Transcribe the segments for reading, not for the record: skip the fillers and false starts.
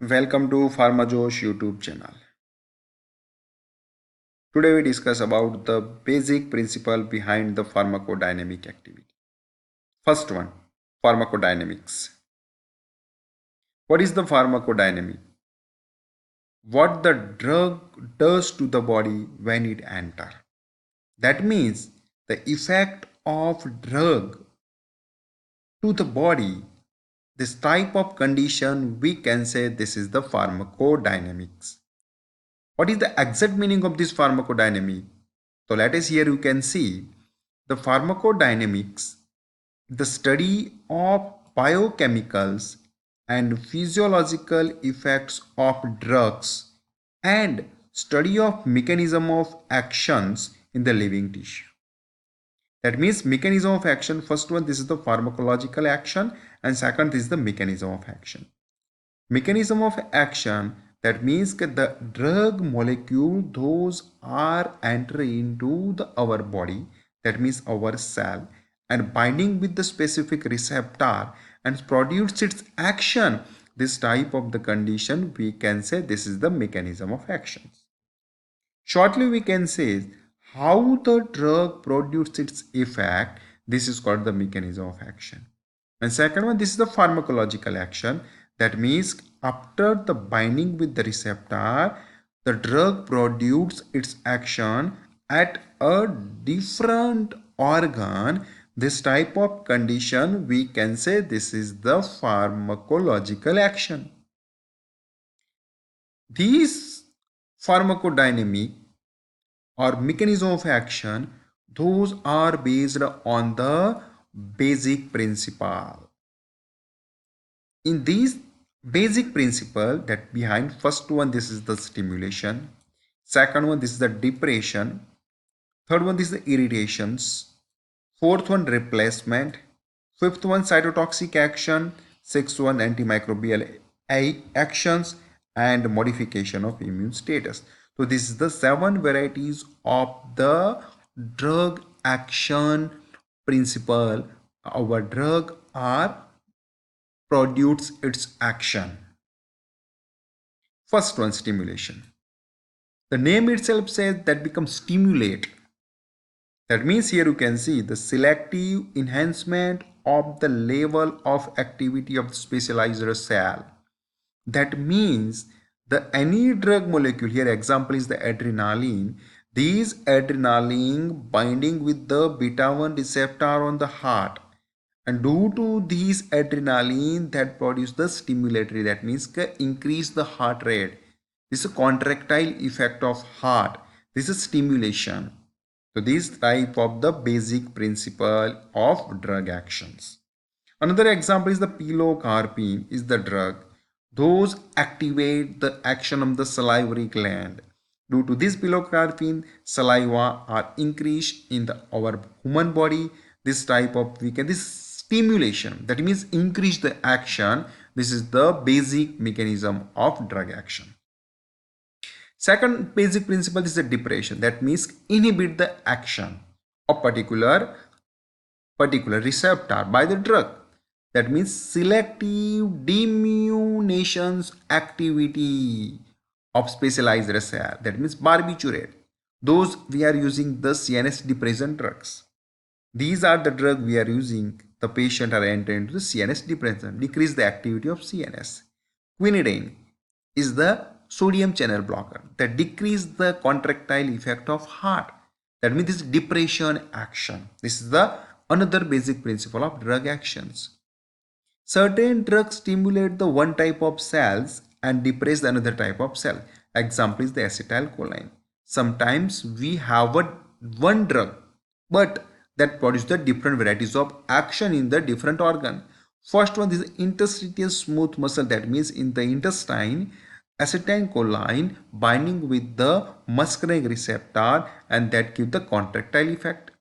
Welcome to PharmaJosh YouTube channel. Today we discuss about the basic principle behind the pharmacodynamic activity. First one, pharmacodynamics. What is the pharmacodynamic? What the drug does to the body when it enters. That means the effect of drug to the body. This type of condition we can say this is the pharmacodynamics. What is the exact meaning of this pharmacodynamic? So let us here you can see the pharmacodynamics, the study of biochemicals and physiological effects of drugs and study of mechanism of actions in the living tissue. That means mechanism of action, first one this is the pharmacological action and second this is the mechanism of action. Mechanism of action, that means that the drug molecule those are entering into our body, that means our cell, and binding with the specific receptor and produce its action. This type of the condition we can say this is the mechanism of action. Shortly we can say how the drug produces its effect. This is called the mechanism of action. And second one, this is the pharmacological action. That means after the binding with the receptor, the drug produces its action at a different organ. This type of condition we can say this is the pharmacological action. These pharmacodynamic or mechanism of action, those are based on the basic principle. In these basic principle that behind, first one this is the stimulation, second one this is the depression, third one this is the irritations, fourth one replacement, fifth one cytotoxic action, sixth one antimicrobial actions and modification of immune status. So this is the 7 varieties of the drug action principle. Our drug are produce its action. First one, stimulation. The name itself says that becomes stimulate. That means here you can see the selective enhancement of the level of activity of the specialized cell. That means the any drug molecule, here example is the adrenaline. These adrenaline binding with the beta 1 receptor on the heart, and due to these adrenaline that produce the stimulatory, that means increase the heart rate. This is a contractile effect of heart. This is stimulation. So this type of the basic principle of drug actions. Another example is the pilocarpine is the drug. Those activate the action of the salivary gland. Due to this pilocarpine, saliva are increased in our human body. This type of this stimulation, that means increase the action. This is the basic mechanism of drug action. Second basic principle is the depression. That means inhibit the action of particular receptor by the drug. That means selective diminutions activity of specialized cell. That means barbiturate. Those we are using the CNS depressant drugs. These are the drug we are using. The patient are entering into the CNS depressant, decrease the activity of CNS. Quinidine is the sodium channel blocker that decrease the contractile effect of heart. That means this depression action. This is the another basic principle of drug actions. Certain drugs stimulate the one type of cells and depress the another type of cell. Example is the acetylcholine. Sometimes we have one drug, but that produce the different varieties of action in the different organ. First one is interstitial smooth muscle. That means in the intestine, acetylcholine binding with the muscarinic receptor and that give the contractile effect.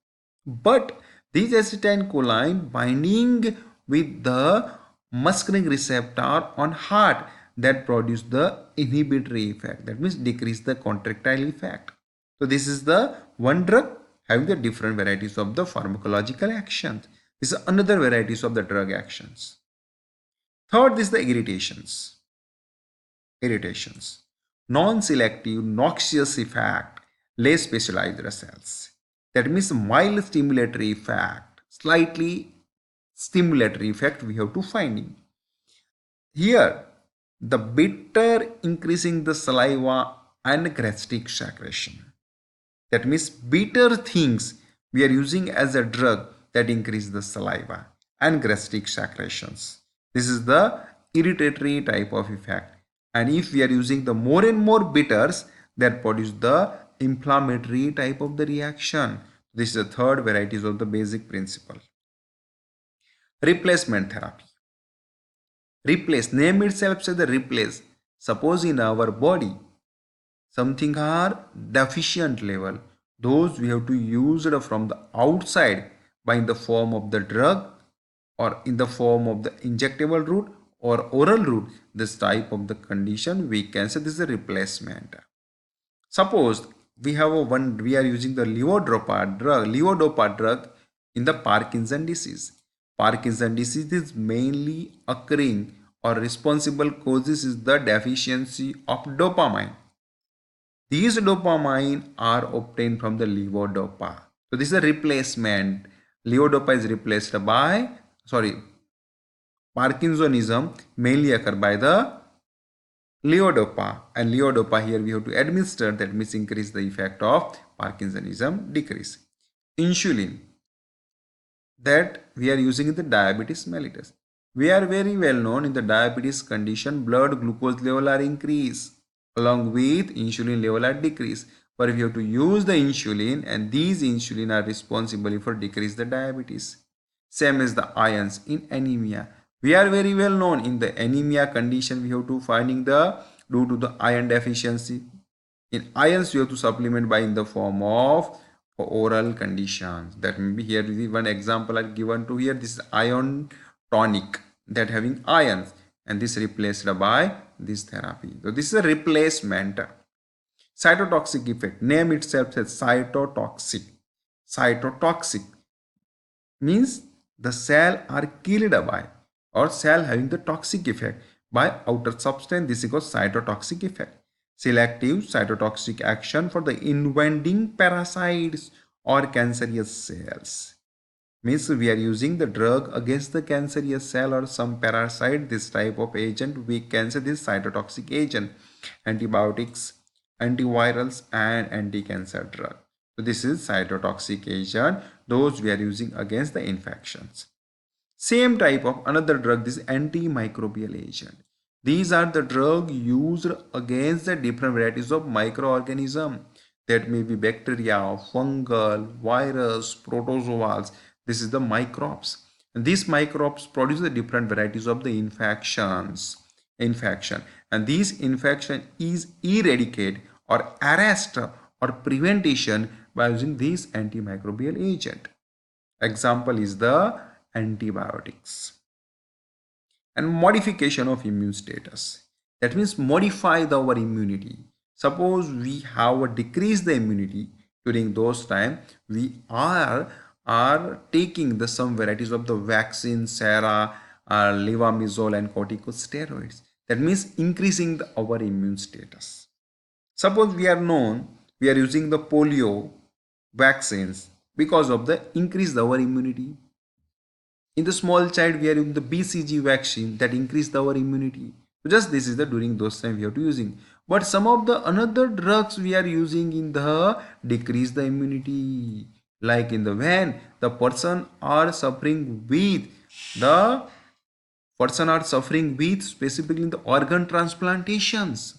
But this acetylcholine binding with the muscarinic receptor on heart that produce the inhibitory effect. That means decrease the contractile effect. So this is the one drug having the different varieties of the pharmacological actions. This is another varieties of the drug actions. Third is the irritations. irritations. Non-selective noxious effect, less specialized cells. That means mild stimulatory effect, slightly stimulatory effect we have to finding. Here, the bitter increasing the saliva and gastric secretion. That means bitter things we are using as a drug that increase the saliva and gastric secretions. This is the irritatory type of effect. And if we are using the more and more bitters, that produce the inflammatory type of the reaction. This is the third varieties of the basic principle. Replacement therapy. Replace, name itself says the replace. Suppose in our body something are deficient level, those we have to use it from the outside by in the form of the drug or in the form of the injectable route or oral route. This type of the condition we can say this is a replacement. Suppose we have we are using the levodopa drug in the Parkinson disease. Parkinson disease is mainly occurring or responsible causes is the deficiency of dopamine. These dopamine are obtained from the levodopa. So this is a replacement. Levodopa is replaced by, Parkinsonism mainly occur by the levodopa, and levodopa here we have to administer, that means increase the effect of Parkinsonism decrease. Insulin that we are using in the diabetes mellitus. We are very well known in the diabetes condition, blood glucose level are increased along with insulin level are decreased. But we have to use the insulin, and these insulin are responsible for decrease the diabetes. Same as the ions in anemia. We are very well known in the anemia condition. We have to finding the due to the iron deficiency. In ions, you have to supplement by in the form of oral conditions. That may be here. One example I given to here. This is ion tonic that having ions, and this replaced by this therapy. So this is a replacement. Cytotoxic effect. Name itself says cytotoxic. Cytotoxic means the cell are killed by or cell having the toxic effect by outer substance. This is called cytotoxic effect. Selective cytotoxic action for the invading parasites or cancerous cells. Means we are using the drug against the cancerous cell or some parasite. This type of agent we can say this cytotoxic agent. Antibiotics, antivirals and anti-cancer drug. So this is cytotoxic agent, those we are using against the infections. Same type of another drug, this antimicrobial agent. These are the drug used against the different varieties of microorganism, that may be bacteria, fungal, virus, protozoals. This is the microbes. And these microbes produce the different varieties of the infection, and this infection is eradicated or arrest or prevention by using this antimicrobial agent. Example is the antibiotics. And modification of immune status, that means modify our immunity. Suppose we have decreased the immunity, during those time we are taking the some varieties of the vaccine, sera, levamisole and corticosteroids. That means increasing our immune status. Suppose we are using the polio vaccines because of the increase our immunity. In the small child, we are using the BCG vaccine that increased our immunity. So just this is the during those time we have to using. But some of the another drugs we are using in the decrease the immunity. Like in the when the person are suffering with specifically in the organ transplantations.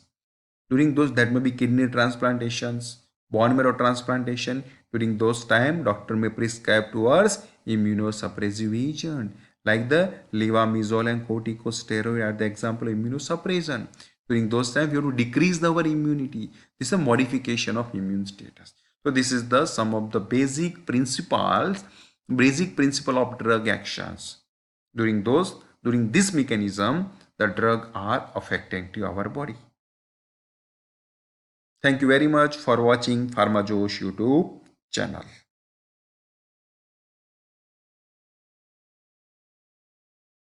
During those, that may be kidney transplantations, bone marrow transplantation. During those time, doctor may prescribe to us immunosuppressive agent like the levamisole and corticosteroid are the example of immunosuppression. During those time, we have to decrease our immunity. This is a modification of immune status. So this is the some of the basic principle of drug actions. During this mechanism, the drug are affecting to our body. Thank you very much for watching PharmaJosh YouTube channel.